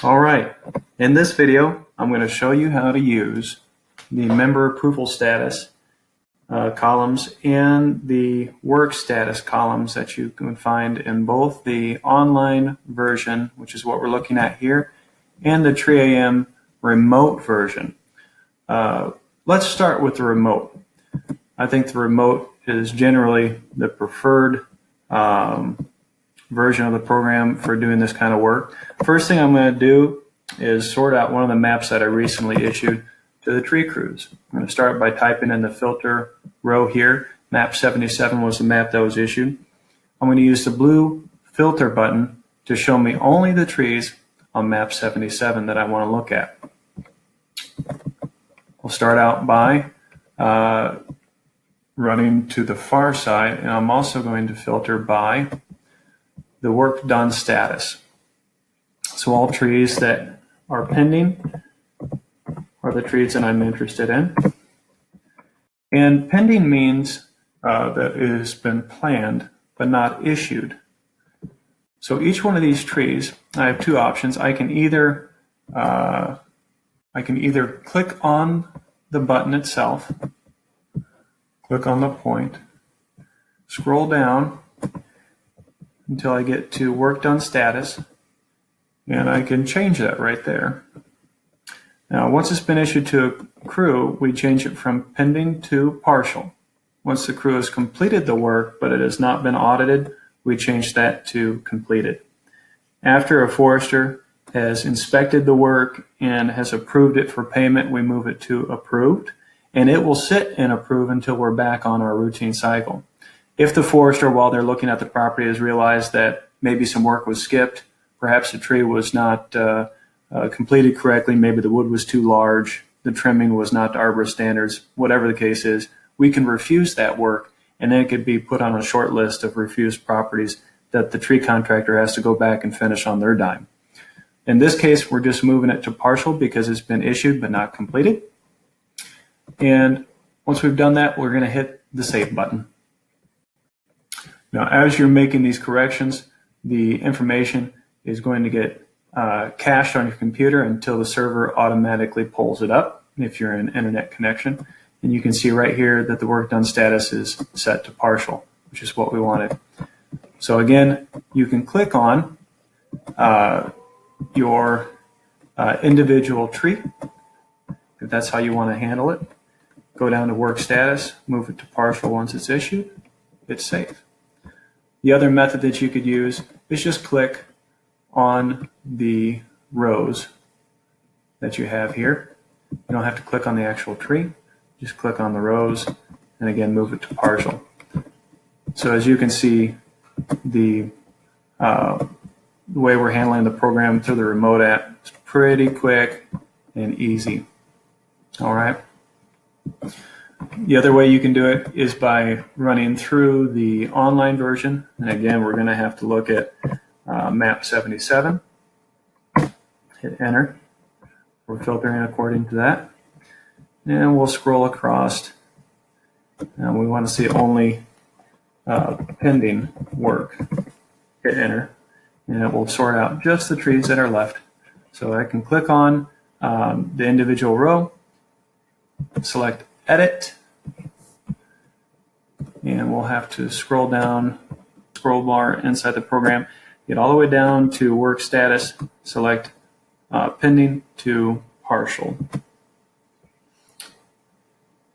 All right, in this video, I'm going to show you how to use the member approval status columns and the work status columns that you can find in both the online version, which is what we're looking at here, and the TreeAM remote version. Let's start with the remote. I think the remote is generally the preferred version of the program for doing this kind of work. First thing I'm going to do is sort out one of the maps that I recently issued to the tree crews. I'm going to start by typing in the filter row here. Map 77 was the map that was issued. I'm going to use the blue filter button to show me only the trees on map 77 that I want to look at. We'll start out by running to the far side, and I'm also going to filter by the work done status. So all trees that are pending are the trees that I'm interested in. And pending means that it has been planned but not issued. So each one of these trees, I have two options. I can either click on the button itself, click on the point, scroll down until I get to work done status, and I can change that right there. Now, once it's been issued to a crew, we change it from pending to partial. Once the crew has completed the work, but it has not been audited, we change that to completed. After a forester has inspected the work and has approved it for payment, we move it to approved, and it will sit in approved until we're back on our routine cycle. If the forester, while they're looking at the property, has realized that maybe some work was skipped, perhaps the tree was not completed correctly, maybe the wood was too large, the trimming was not to arborist standards, whatever the case is, we can refuse that work, and then it could be put on a short list of refused properties that the tree contractor has to go back and finish on their dime. In this case, we're just moving it to partial because it's been issued but not completed. And once we've done that, we're going to hit the save button. Now, as you're making these corrections, the information is going to get cached on your computer until the server automatically pulls it up if you're in internet connection. And you can see right here that the work done status is set to partial, which is what we wanted. So again, you can click on your individual tree, if that's how you want to handle it. Go down to work status, move it to partial once it's issued, hit save. The other method that you could use is just click on the rows that you have here. You don't have to click on the actual tree, just click on the rows and again move it to partial. So as you can see, the way we're handling the program through the remote app is pretty quick and easy. All right. The other way you can do it is by running through the online version. And again, we're going to have to look at map 77. Hit enter. We're filtering according to that. And we'll scroll across. And we want to see only pending work. Hit enter. And it will sort out just the trees that are left. So I can click on the individual row, select edit, and we'll have to scroll down, scroll bar inside the program, get all the way down to work status, select pending to partial.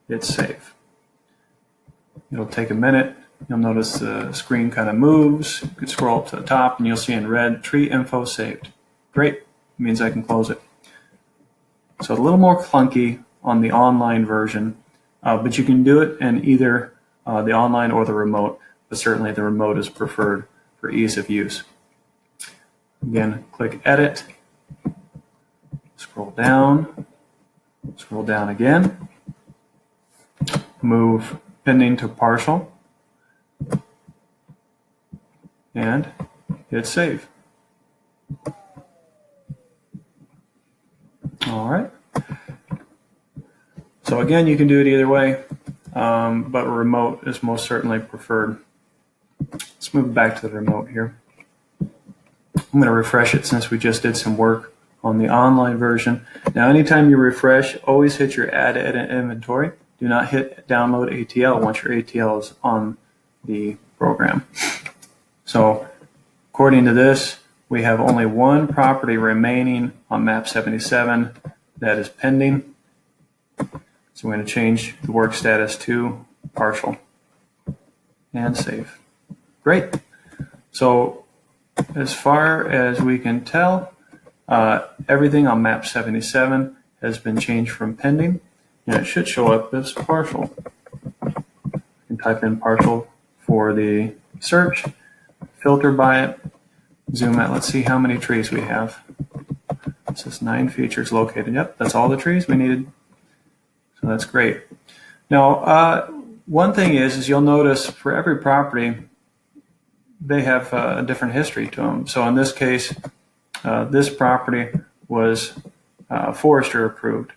Hit save. It'll take a minute. You'll notice the screen kind of moves. You can scroll up to the top and you'll see in red, tree info saved. Great, it means I can close it. So a little more clunky on the online version, but you can do it in either the online or the remote, but certainly the remote is preferred for ease of use. Again, click edit, scroll down again, move pending to partial, and hit save. All right. So again, you can do it either way, but remote is most certainly preferred. Let's move back to the remote here. I'm going to refresh it since we just did some work on the online version. Now, anytime you refresh, always hit your Add Edit Inventory. Do not hit Download ATL once your ATL is on the program. So, according to this, we have only one property remaining on map 77 that is pending. So we're going to change the work status to partial and save. Great. So as far as we can tell, everything on map 77 has been changed from pending, and it should show up as partial. You can type in partial for the search, filter by it, zoom out. Let's see how many trees we have. It says 9 features located. Yep, that's all the trees we needed. So that's great. Now, one thing is you'll notice for every property, they have a different history to them. So in this case, this property was forester approved.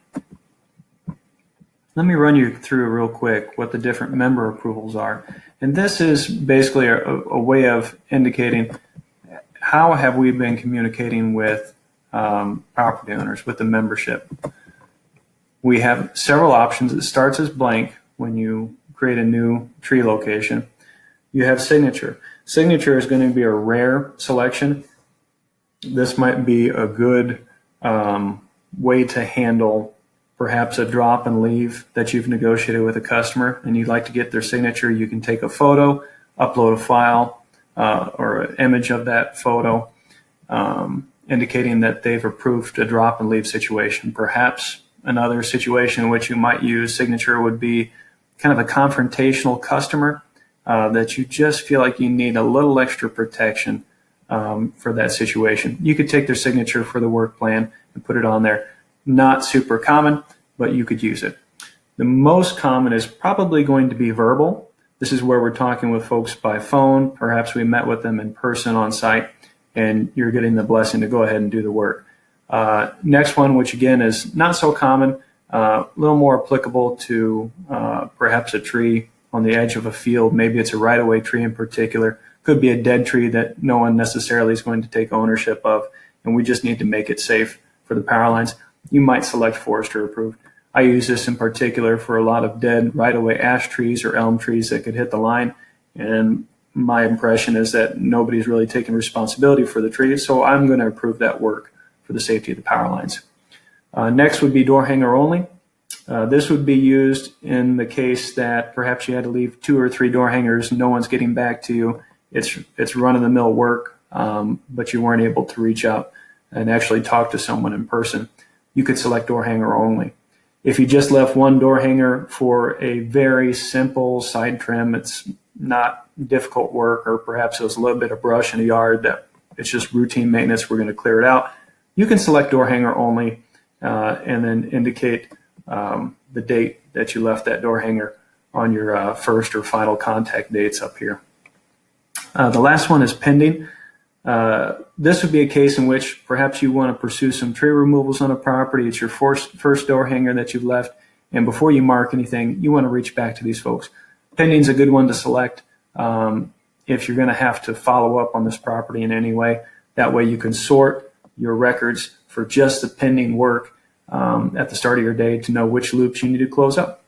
Let me run you through real quick what the different member approvals are. And this is basically a way of indicating how have we been communicating with property owners, with the membership. We have several options. It starts as blank when you create a new tree location. You have signature. Signature is going to be a rare selection. This might be a good way to handle perhaps a drop and leave that you've negotiated with a customer and you'd like to get their signature. You can take a photo, upload a file or an image of that photo indicating that they've approved a drop and leave situation. Perhaps another situation in which you might use signature would be kind of a confrontational customer that you just feel like you need a little extra protection for that situation. You could take their signature for the work plan and put it on there. Not super common, but you could use it. The most common is probably going to be verbal. This is where we're talking with folks by phone. Perhaps we met with them in person on site, and you're getting the blessing to go ahead and do the work. Next one, which again is not so common, a little more applicable to perhaps a tree on the edge of a field. Maybe it's a right-of-way tree in particular. Could be a dead tree that no one necessarily is going to take ownership of, and we just need to make it safe for the power lines. You might select forester approved. I use this in particular for a lot of dead right-of-way ash trees or elm trees that could hit the line, and my impression is that nobody's really taking responsibility for the trees, so I'm going to approve that work for the safety of the power lines. Next would be door hanger only. This would be used in the case that perhaps you had to leave 2 or 3 door hangers, no one's getting back to you. It's run-of-the-mill work, but you weren't able to reach out and actually talk to someone in person. You could select door hanger only. If you just left one door hanger for a very simple side trim, it's not difficult work, or perhaps it was a little bit of brush in a yard that it's just routine maintenance, we're going to clear it out. You can select door hanger only and then indicate the date that you left that door hanger on your first or final contact dates up here. The last one is pending. This would be a case in which perhaps you want to pursue some tree removals on a property. It's your first door hanger that you've left, and before you mark anything, you want to reach back to these folks. Pending is a good one to select if you're going to have to follow up on this property in any way. That way you can sort your records for just the pending work at the start of your day to know which loops you need to close up.